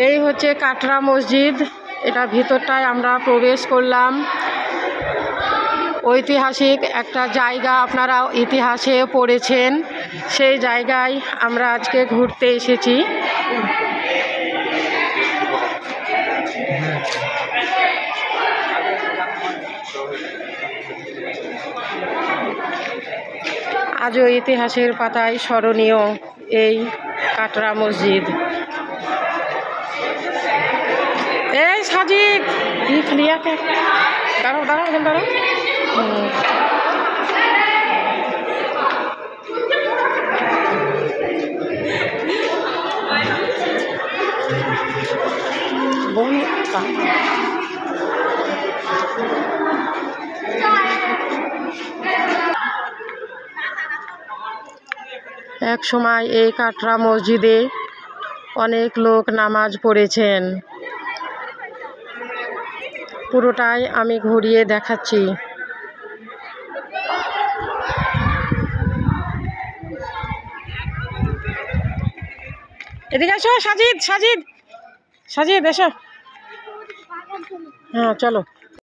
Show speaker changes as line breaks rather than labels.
এই হচ্ছে কাটরা মসজিদ। এটা ভিতরটায় আমরা প্রবেশ করলাম। ঐতিহাসিক একটা জায়গা, আপনারা ইতিহাসে পড়েছেন, সেই জায়গায় আমরা আজকে ঘুরতে এসেছি। আজও ইতিহাসের পাতায় স্মরণীয় এই কাটরা মসজিদ। এই সাজিদ দিখ লিয়াকে দাঁড়াও দাঁড়াও দাঁড়াও। এক সময় এই কাটরা মসজিদে অনেক লোক নামাজ পড়েছেন। পুরোটাই আমি ঘুরিয়ে দেখাচ্ছি। এদিকে আসো সাজিদ, সাজিদ, সাজিদ এসো। হ্যাঁ চলো।